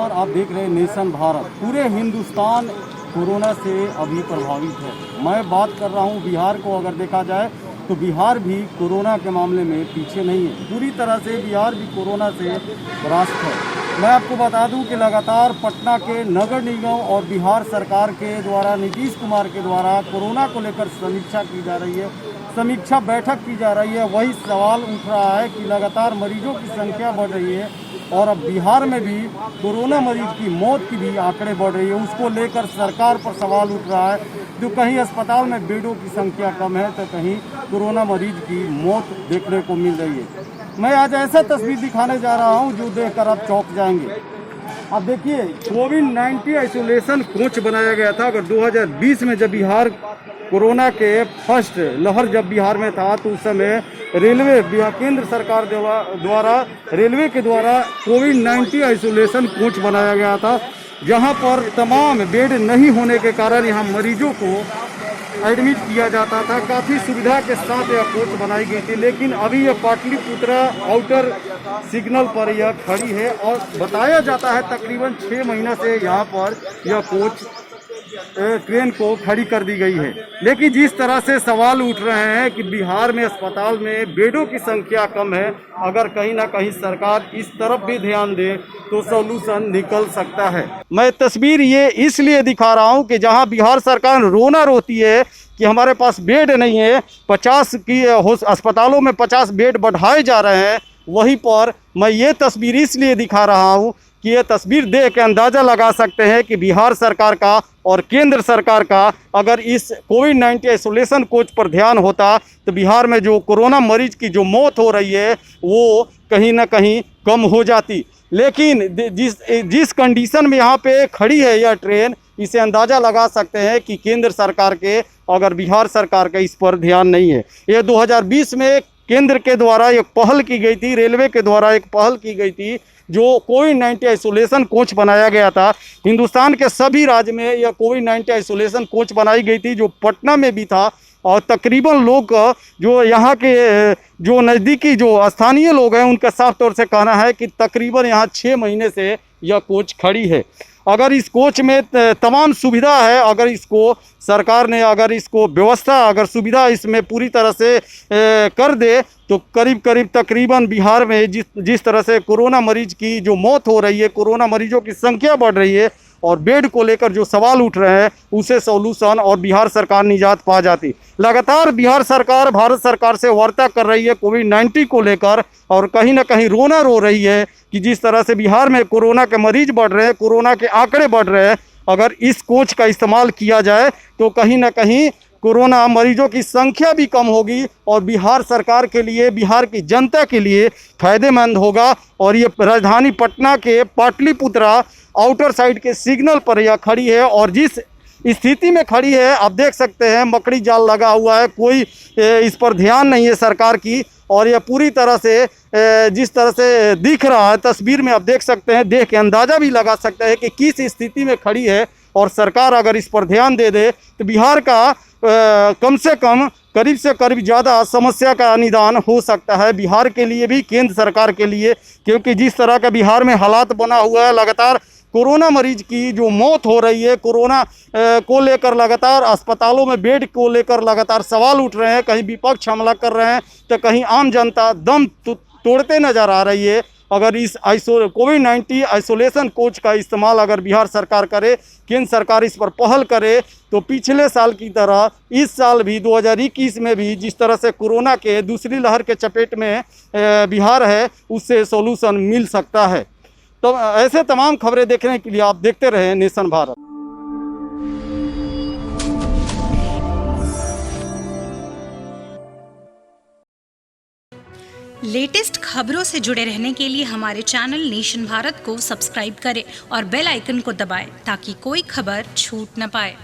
नमस्कार, आप देख रहे हैं नेशन भारत। पूरे हिंदुस्तान कोरोना से अभी प्रभावित है। मैं बात कर रहा हूं बिहार को। अगर देखा जाए तो बिहार भी कोरोना के मामले में पीछे नहीं है। पूरी तरह से बिहार भी कोरोना से ग्रस्त है। मैं आपको बता दूं कि लगातार पटना के नगर निगम और बिहार सरकार के द्वारा, नीतीश कुमार के द्वारा कोरोना को लेकर समीक्षा की जा रही है, समीक्षा बैठक की जा रही है। वही सवाल उठ रहा है कि लगातार मरीजों की संख्या बढ़ रही है और अब बिहार में भी कोरोना मरीज की मौत की भी आंकड़े बढ़ रही है। उसको लेकर सरकार पर सवाल उठ रहा है, जो कहीं अस्पताल में बेडों की संख्या कम है तो कहीं कोरोना मरीज की मौत देखने को मिल रही है। मैं आज ऐसा तस्वीर दिखाने जा रहा हूं जो देखकर आप चौंक जाएंगे। अब देखिए, कोविड-19 आइसोलेशन कोच बनाया गया था। अगर 2020 में जब बिहार कोरोना के फर्स्ट लहर जब बिहार में था तो उस समय रेलवे केंद्र सरकार द्वारा रेलवे के द्वारा कोविड-19 आइसोलेशन कोच बनाया गया था, जहां पर तमाम बेड नहीं होने के कारण यहां मरीजों को एडमिट किया जाता था। काफ़ी सुविधा के साथ यह कोच बनाई गई थी, लेकिन अभी यह पाटलिपुत्रा आउटर सिग्नल पर यह खड़ी है और बताया जाता है तकरीबन 6 महीना से यहाँ पर यह कोच ट्रेन को खड़ी कर दी गई है। लेकिन जिस तरह से सवाल उठ रहे हैं कि बिहार में अस्पताल में बेडों की संख्या कम है, अगर कहीं ना कहीं सरकार इस तरफ भी ध्यान दे तो सॉल्यूशन निकल सकता है। मैं तस्वीर ये इसलिए दिखा रहा हूँ कि जहाँ बिहार सरकार रोना रोती है कि हमारे पास बेड नहीं है, 50 की अस्पतालों में 50 बेड बढ़ाए जा रहे हैं, वहीं पर मैं ये तस्वीर इसलिए दिखा रहा हूँ कि ये तस्वीर देख के अंदाज़ा लगा सकते हैं कि बिहार सरकार का और केंद्र सरकार का अगर इस कोविड-19 आइसोलेशन कोच पर ध्यान होता तो बिहार में जो कोरोना मरीज की जो मौत हो रही है वो कहीं ना कहीं कम हो जाती। लेकिन जिस कंडीशन में यहाँ पे खड़ी है यह ट्रेन, इसे अंदाज़ा लगा सकते हैं कि केंद्र सरकार के अगर बिहार सरकार का इस पर ध्यान नहीं है। ये 2020 में केंद्र के द्वारा एक पहल की गई थी, रेलवे के द्वारा एक पहल की गई थी, जो कोविड-19 आइसोलेशन कोच बनाया गया था। हिंदुस्तान के सभी राज्य में यह कोविड-19 आइसोलेशन कोच बनाई गई थी, जो पटना में भी था। और तकरीबन लोग जो यहाँ के जो नज़दीकी जो स्थानीय लोग हैं उनका साफ तौर से कहना है कि तकरीबन यहाँ 6 महीने से यह कोच खड़ी है। अगर इस कोच में तमाम सुविधा है, अगर इसको सरकार ने अगर इसको व्यवस्था अगर सुविधा इसमें पूरी तरह से कर दे तो करीब करीब तकरीबन बिहार में जिस तरह से कोरोना मरीज की जो मौत हो रही है, कोरोना मरीजों की संख्या बढ़ रही है और बेड को लेकर जो सवाल उठ रहे हैं उसे सॉल्यूशन और बिहार सरकार निजात पा जाती। लगातार बिहार सरकार भारत सरकार से वार्ता कर रही है कोविड-19 को लेकर और कहीं ना कहीं रोना रो रही है कि जिस तरह से बिहार में कोरोना के मरीज बढ़ रहे हैं, कोरोना के आंकड़े बढ़ रहे हैं, अगर इस कोच का इस्तेमाल किया जाए तो कहीं ना कहीं कोरोना मरीजों की संख्या भी कम होगी और बिहार सरकार के लिए, बिहार की जनता के लिए फ़ायदेमंद होगा। और ये राजधानी पटना के पाटलिपुत्रा आउटर साइड के सिग्नल पर यह खड़ी है और जिस स्थिति में खड़ी है आप देख सकते हैं, मकड़ी जाल लगा हुआ है, कोई इस पर ध्यान नहीं है सरकार की। और यह पूरी तरह से जिस तरह से दिख रहा है तस्वीर में आप देख सकते हैं, देख के अंदाज़ा भी लगा सकते हैं कि किस स्थिति में खड़ी है। और सरकार अगर इस पर ध्यान दे दे तो बिहार का कम से कम करीब से करीब ज़्यादा समस्या का निदान हो सकता है, बिहार के लिए भी, केंद्र सरकार के लिए। क्योंकि जिस तरह का बिहार में हालात बना हुआ है, लगातार कोरोना मरीज की जो मौत हो रही है, कोरोना को लेकर लगातार अस्पतालों में बेड को लेकर लगातार सवाल उठ रहे हैं। कहीं विपक्ष हमला कर रहे हैं तो कहीं आम जनता दम तोड़ते नज़र आ रही है। अगर इस कोविड-19 आइसोलेशन कोच का इस्तेमाल अगर बिहार सरकार करे, केंद्र सरकार इस पर पहल करे तो पिछले साल की तरह इस साल भी 2021 में भी जिस तरह से कोरोना के दूसरी लहर के चपेट में बिहार है, उससे सॉल्यूशन मिल सकता है। तो ऐसे तमाम खबरें देखने के लिए आप देखते रहें नेशन भारत। लेटेस्ट खबरों से जुड़े रहने के लिए हमारे चैनल नेशन भारत को सब्सक्राइब करें और बेल आइकन को दबाएं ताकि कोई खबर छूट न पाए।